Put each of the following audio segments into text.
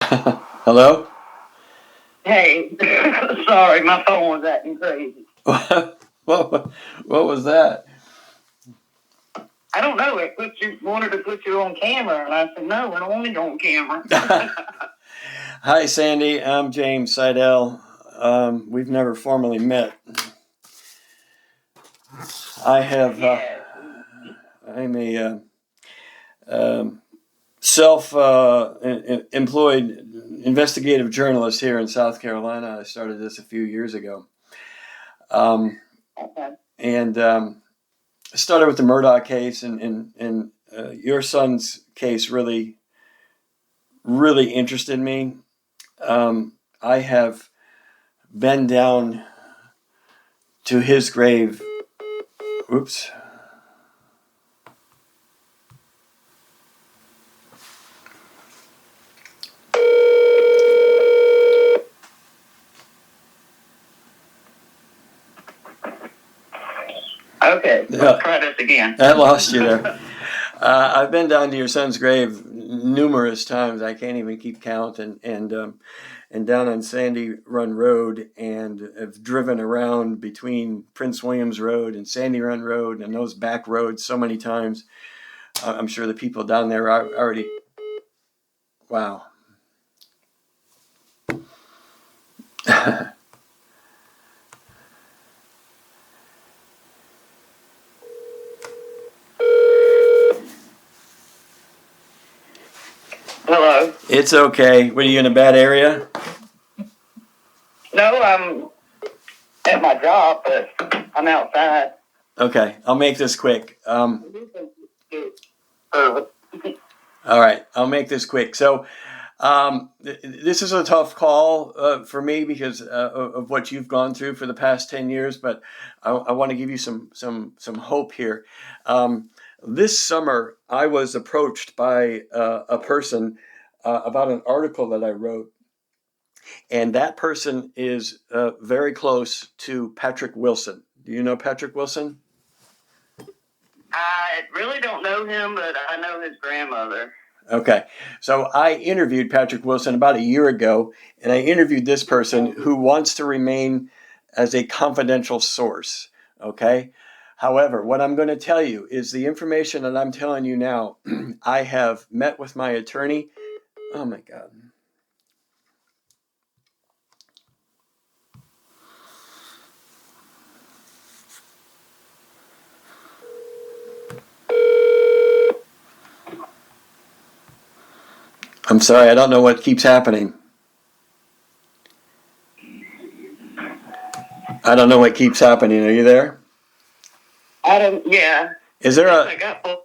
Hello? Hey, sorry, my phone was acting crazy. what was that? I don't know. It wanted to put you on camera, and I said, no, we're only on camera. Hi, Sandy. I'm James Seidel. We've never formally met. I'm a self-employed investigative journalist here in South Carolina. I started this a few years ago. Okay. And I started with the Murdoch case, and your son's case really interested me. I have been down to his grave. Oops. Okay, let's try this again. I lost you there. I've been down to your son's grave numerous times. I can't even keep count. And down on Sandy Run Road, and have driven around between Prince Williams Road and Sandy Run Road and those back roads so many times. I'm sure the people down there are already. Wow. Hello? It's okay. Were you in a bad area? No, I'm at my job, but I'm outside. Okay, I'll make this quick. Uh, All right, I'll make this quick. So, this is a tough call for me because of what you've gone through for the past 10 years, but I want to give you some hope here. This summer, I was approached by a person about an article that I wrote, and that person is very close to Patrick Wilson. Do you know Patrick Wilson? I really don't know him, but I know his grandmother. Okay, so I interviewed Patrick Wilson about a year ago, and I interviewed this person who wants to remain as a confidential source. Okay, however, what I'm going to tell you is the information that I'm telling you now. I have met with my attorney. Oh my God. I'm sorry, I don't know what keeps happening. I don't know what keeps happening. Are you there? Yeah. Is there I got both.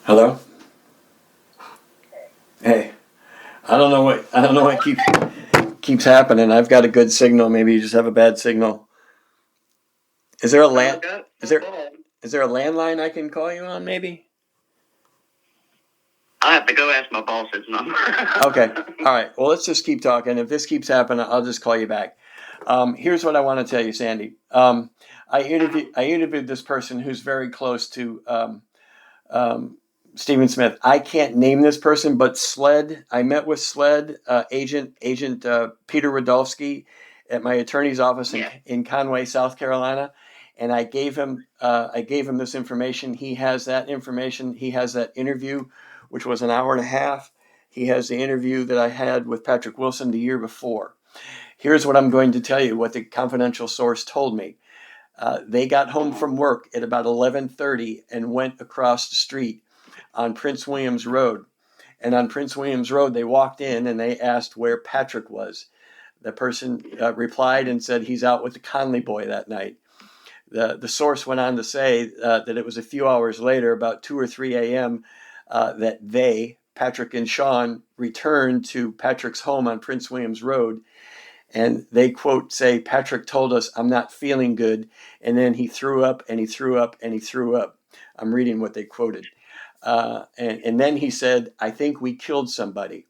Hello? Hey, I don't know what keeps happening. I've got a good signal. Maybe you just have a bad signal. Is there a is there a landline I can call you on? Maybe. I'll have to go ask my boss's number. Okay. All right. Well, let's just keep talking. If this keeps happening, I'll just call you back. Here's what I want to tell you, Sandy. I interviewed this person who's very close to Stephen Smith. I can't name this person, but SLED. I met with SLED agent Peter Rudofski at my attorney's office in Conway, South Carolina, and I gave him this information. He has that information. He has that interview, which was an hour and a half. He has the interview that I had with Patrick Wilson the year before. Here's what I'm going to tell you, what the confidential source told me. They got home from work at about 11:30 and went across the street on Prince Williams Road. And on Prince Williams Road, they walked in and they asked where Patrick was. The person replied and said he's out with the Connelly boy that night. The source went on to say that it was a few hours later, about 2 or 3 a.m., that Patrick and Shawn, returned to Patrick's home on Prince Williams Road. And they quote say, Patrick told us, I'm not feeling good. And then he threw up and he threw up and he threw up. I'm reading what they quoted. And then he said, I think we killed somebody.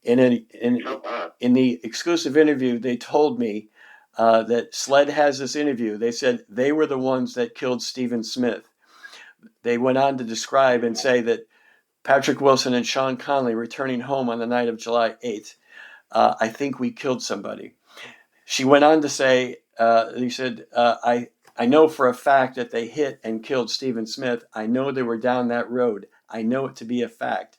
In the exclusive interview, they told me that SLED has this interview. They said they were the ones that killed Stephen Smith. They went on to describe and say that Patrick Wilson and Shawn Connelly returning home on the night of July 8th. I think we killed somebody. She went on to say, he said, I know for a fact that they hit and killed Stephen Smith. I know they were down that road. I know it to be a fact.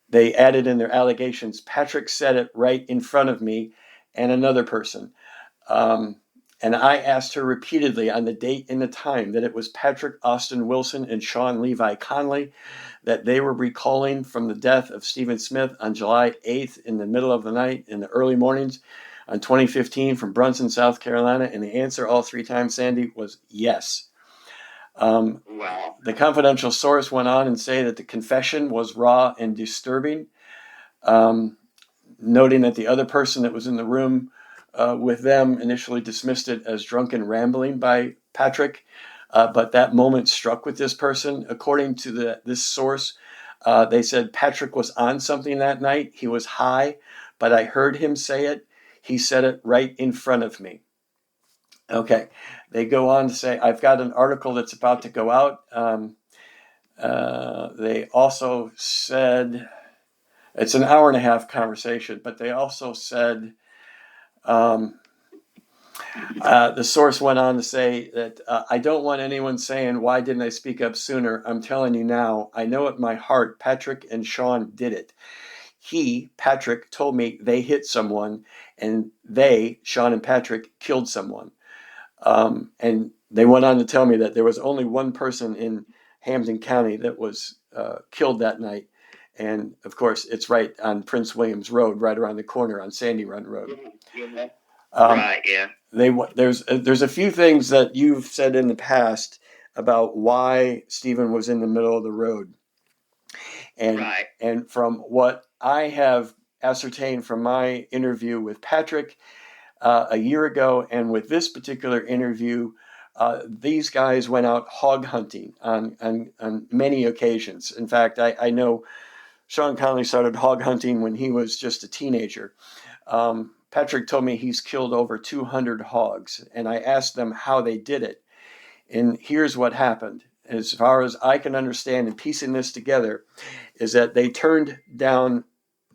They added in their allegations, Patrick said it right in front of me and another person. And I asked her repeatedly on the date and the time that it was Patrick Austin Wilson and Shawn Levi Connelly, that they were recalling from the death of Stephen Smith on July 8th in the middle of the night, in the early mornings on 2015 from Brunson, South Carolina. And the answer all three times, Sandy, was yes. Wow. The confidential source went on and say that the confession was raw and disturbing, noting that the other person that was in the room with them initially dismissed it as drunken rambling by Patrick, but that moment struck with this person. According to this source, they said Patrick was on something that night. He was high, but I heard him say it. He said it right in front of me. Okay, they go on to say, I've got an article that's about to go out. They also said, it's an hour and a half conversation, but they also said, the source went on to say that I don't want anyone saying, why didn't I speak up sooner? I'm telling you now, I know at my heart, Patrick and Shawn did it. Patrick, told me they hit someone, and Shawn and Patrick, killed someone. And they went on to tell me that there was only one person in Hampden County that was killed that night. And of course, it's right on Prince Williams Road, right around the corner on Sandy Run Road. Right, yeah. There's a few things that you've said in the past about why Stephen was in the middle of the road. And from what I have ascertained from my interview with Patrick a year ago, and with this particular interview, these guys went out hog hunting on many occasions. In fact, I know Shawn Connelly started hog hunting when he was just a teenager. Patrick told me he's killed over 200 hogs, and I asked them how they did it. And here's what happened. As far as I can understand and piecing this together, is that they turned down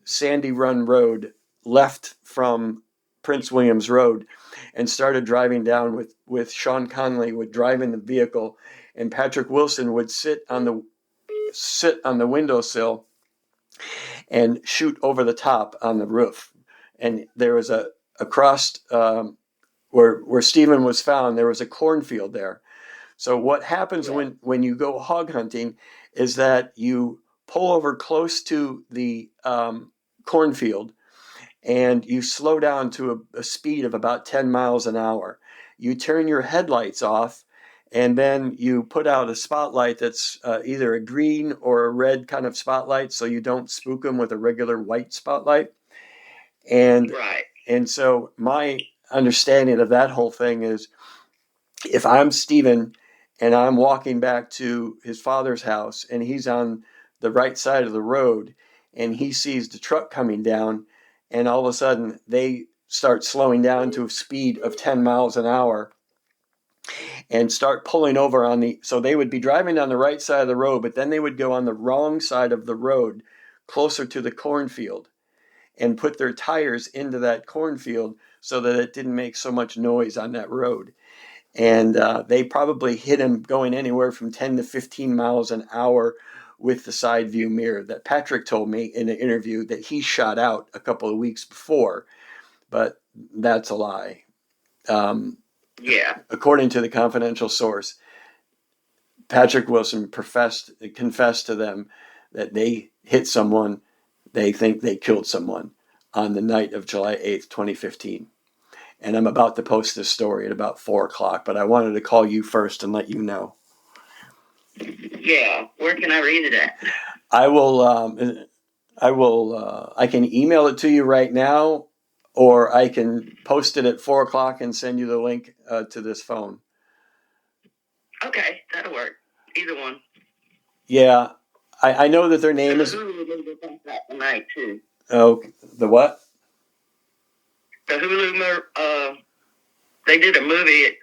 Sandy Run Road, left from Prince Williams Road, and started driving down with Shawn Connelly would drive in the vehicle, and Patrick Wilson would sit on the windowsill and shoot over the top on the roof. And there was across where Stephen was found, there was a cornfield there. So what happens when you go hog hunting is that you pull over close to the cornfield, and you slow down to a speed of about 10 miles an hour. You turn your headlights off, and then you put out a spotlight that's either a green or a red kind of spotlight, so you don't spook them with a regular white spotlight. And so my understanding of that whole thing is, if I'm Stephen and I'm walking back to his father's house and he's on the right side of the road and he sees the truck coming down, and all of a sudden they start slowing down to a speed of 10 miles an hour and start pulling over so they would be driving on the right side of the road, but then they would go on the wrong side of the road closer to the cornfield and put their tires into that cornfield so that it didn't make so much noise on that road. And they probably hit him going anywhere from 10 to 15 miles an hour with the side view mirror that Patrick told me in an interview that he shot out a couple of weeks before. But that's a lie. According to the confidential source, Patrick Wilson confessed to them that they hit someone. They think they killed someone on the night of July 8th, 2015. And I'm about to post this story at about 4 o'clock, but I wanted to call you first and let you know. Yeah, where can I read it at? I can email it to you right now, or I can post it at 4:00 and send you the link to this phone. Okay, that'll work. Either one. Yeah, I know that their name is. Tonight too. Oh, the what? The Hulu. They did a movie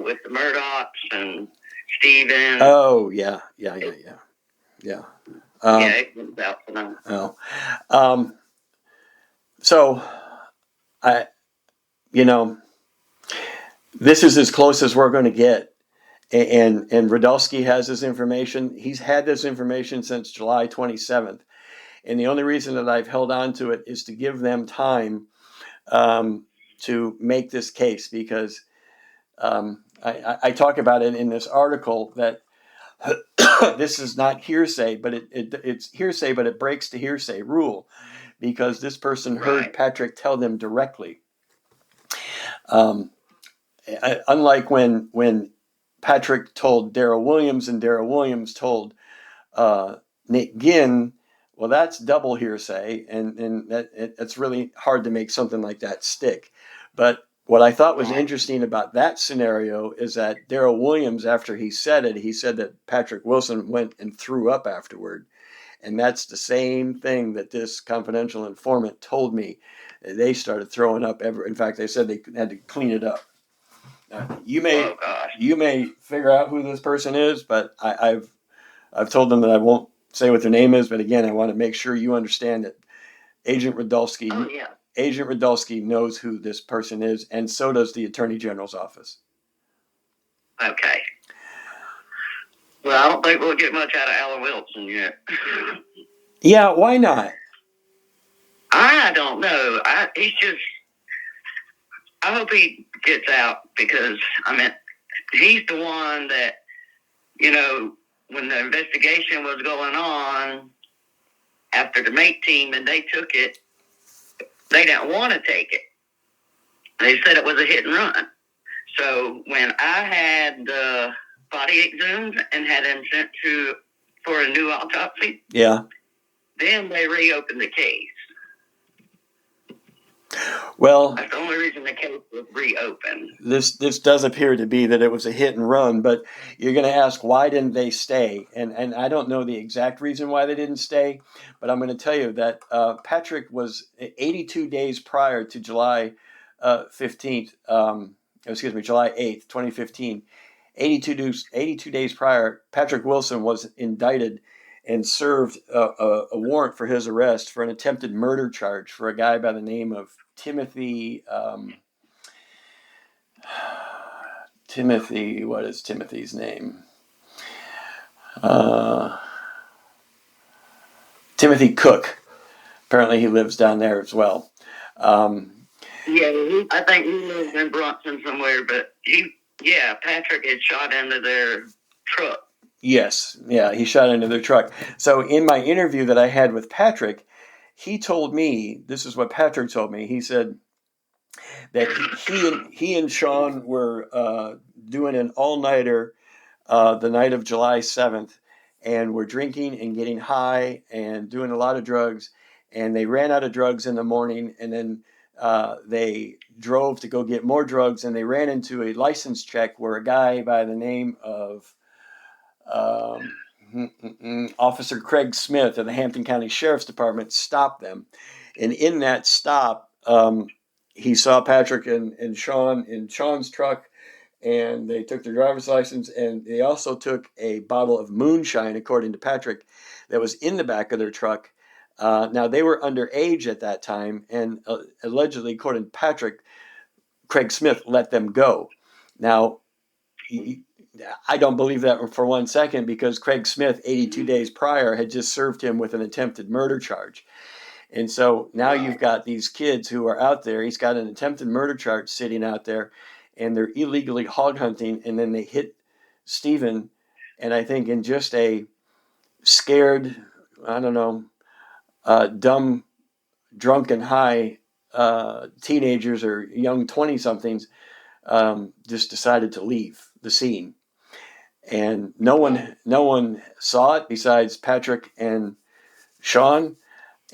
with the Murdochs and Steven. Oh yeah. Yeah. Yeah, it comes out tonight. Oh, so this is as close as we're going to get. And Rudofski has this information. He's had this information since July 27th. And the only reason that I've held on to it is to give them time to make this case, because I talk about it in this article that this is not hearsay, but it's hearsay, but it breaks the hearsay rule, because this person heard Patrick tell them directly. Unlike when Patrick told Darrell Williams and Darrell Williams told Nick Ginn, well, that's double hearsay, and it's really hard to make something like that stick. But what I thought was interesting about that scenario is that Darrell Williams, after he said it, he said that Patrick Wilson went and threw up afterward. And that's the same thing that this confidential informant told me. They started throwing up. In fact, they said they had to clean it up. You may figure out who this person is, but I've told them that I won't say what their name is. But again, I want to make sure you understand that Agent Rudofski knows who this person is, and so does the Attorney General's office. Okay. Well, I don't think we'll get much out of Alan Wilson yet. Yeah, why not? I don't know. I hope he gets out, because, he's the one that, when the investigation was going on after the MATE team and they took it, they didn't want to take it. They said it was a hit and run. So when I had the body exhumed and had him sent for a new autopsy, then they reopened the case. Well, that's the only reason the case was reopened. This does appear to be that it was a hit and run, but you're going to ask, why didn't they stay? And I don't know the exact reason why they didn't stay, but I'm going to tell you that Patrick was 82 days prior to July 15th, July 8th, 2015. 82 days prior, Patrick Wilson was indicted and served a warrant for his arrest for an attempted murder charge for a guy by the name of Timothy. What is Timothy's name? Timothy Cook. Apparently he lives down there as well. I think he lives in Bronson somewhere, but Patrick had shot into their truck. Yes, he shot into their truck. So in my interview that I had with Patrick, he told me, this is what Patrick told me. He said that he and Shawn were doing an all-nighter the night of July 7th, and were drinking and getting high and doing a lot of drugs, and they ran out of drugs in the morning, and then they drove to go get more drugs, and they ran into a license check where a guy by the name of Officer Craig Smith of the Hampton County Sheriff's Department stopped them. And in that stop, he saw Patrick and Shawn in Shawn's truck, and they took their driver's license, and they also took a bottle of moonshine, according to Patrick, that was in the back of their truck. Now, they were underage at that time, and allegedly, according to Patrick, Craig Smith let them go. Now, I don't believe that for 1 second, because Craig Smith, 82 days prior, had just served him with an attempted murder charge. And so now you've got these kids who are out there. He's got an attempted murder charge sitting out there, and they're illegally hog hunting, and then they hit Steven, and I think in just a scared, dumb, drunk and high teenagers or young 20-somethings just decided to leave the scene. And no one saw it besides Patrick and Shawn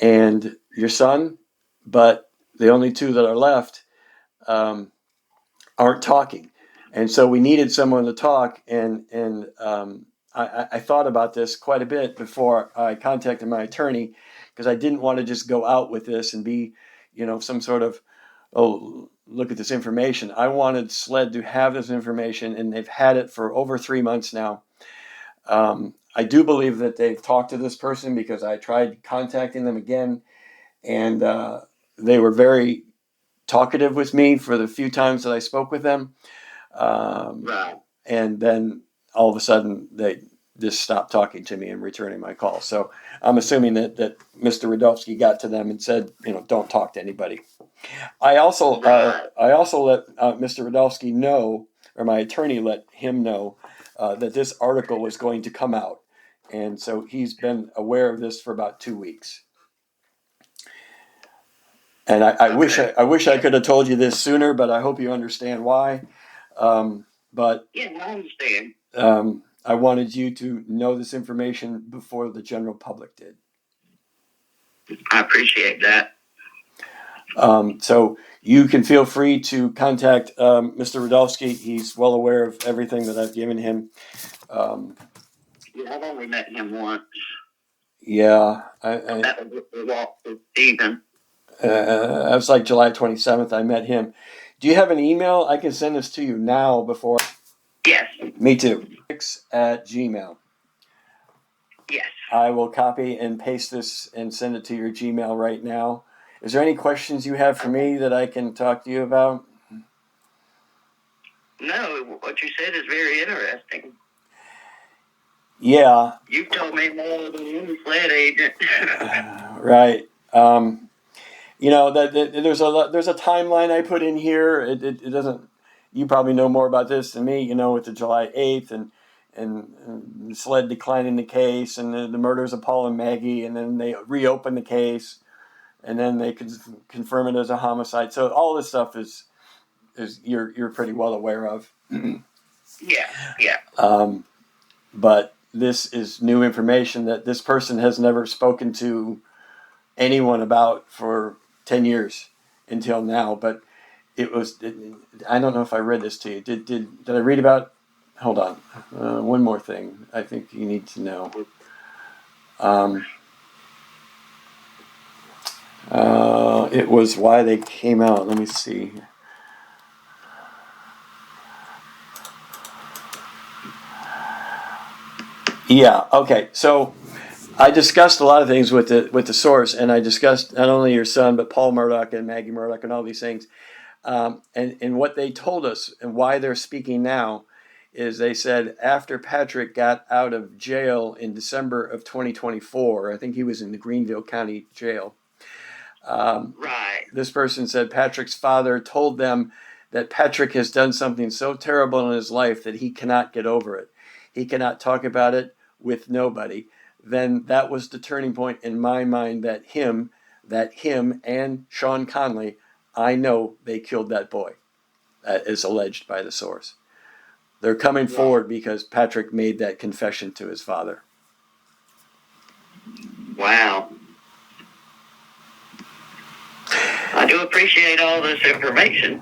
and your son, but the only two that are left, aren't talking. And so we needed someone to talk. And I thought about this quite a bit before I contacted my attorney, because I didn't want to just go out with this and be, some sort of, oh, look at this information. I wanted SLED to have this information, and they've had it for over 3 months now. I do believe that they've talked to this person, because I tried contacting them again, and they were very talkative with me for the few times that I spoke with them. Right. And then all of a sudden they just stopped talking to me and returning my call. So I'm assuming that Mr. Rudofski got to them and said, don't talk to anybody. I also let Mr. Rudofski know, or my attorney let him know, that this article was going to come out. And so he's been aware of this for about 2 weeks. And I wish I could have told you this sooner, but I hope you understand why. But yeah, I understand. I wanted you to know this information before the general public did. I appreciate that. So you can feel free to contact Mr. Rudofski. He's well aware of everything that I've given him. Yeah, I've only met him once. Yeah. That was the walk with Stephen. It was like July 27th I met him. Do you have an email? I can send this to you now before. Yes. Me too. At Gmail. Yes. I will copy and paste this and send it to your Gmail right now. Is there any questions you have for me that I can talk to you about? No, what you said is very interesting. Yeah. You told me more than any SLED agent. Right. There's a timeline I put in here. It doesn't. You probably know more about this than me. With the July 8th and SLED declining the case, and the murders of Paul and Maggie, and then they reopen the case, and then they could confirm it as a homicide. So all this stuff is you're pretty well aware of. Yeah. But this is new information that this person has never spoken to anyone about for 10 years until now. But I don't know if I read this to you. Did I read about? Hold on. One more thing I think you need to know. It was why they came out. Let me see. Yeah. Okay. So I discussed a lot of things with the source, and I discussed not only your son, but Paul Murdoch and Maggie Murdoch and all these things. And what they told us and why they're speaking now is they said after Patrick got out of jail in December of 2024, I think he was in the Greenville County Jail. Right. This person said Patrick's father told them that Patrick has done something so terrible in his life that he cannot get over it. He cannot talk about it with nobody. Then that was the turning point in my mind that him and Shawn Connelly, I know they killed that boy, as alleged by the source. They're coming forward because Patrick made that confession to his father. Wow. I do appreciate all this information.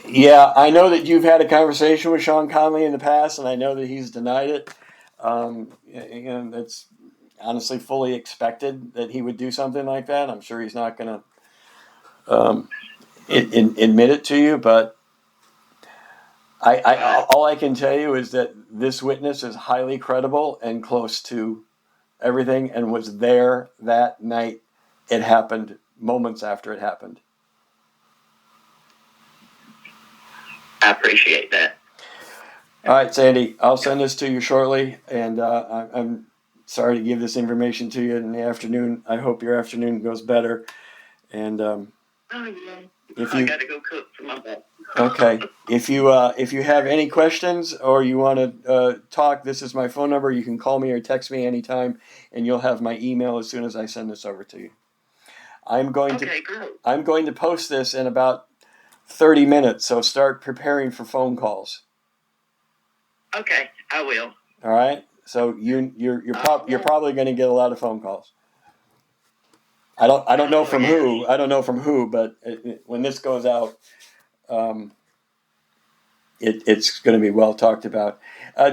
Yeah, I know that you've had a conversation with Shawn Connelly in the past, and I know that he's denied it. That's honestly fully expected that he would do something like that. I'm sure he's not going to admit it to you, but all I can tell you is that this witness is highly credible and close to everything, and was there that night. It happened moments after it happened. I appreciate that. All right, Sandy, I'll send this to you shortly, and I'm sorry to give this information to you in the afternoon. I hope your afternoon goes better. And if you, I got to go cook for my dad. Okay, if you have any questions or you want to talk, this is my phone number. You can call me or text me anytime, and you'll have my email as soon as I send this over to you. I'm going to post this in about 30 minutes, so start preparing for phone calls. Okay, I will. All right. So you're probably going to get a lot of phone calls. I don't know from who. I don't know from who, but when this goes out, it's going to be well talked about.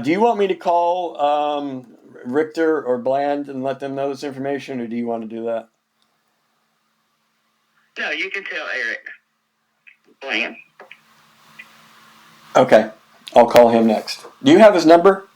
Do you want me to call Richter or Bland and let them know this information, or do you want to do that? No, you can tell Eric Bland. Okay, I'll call him next. Do you have his number?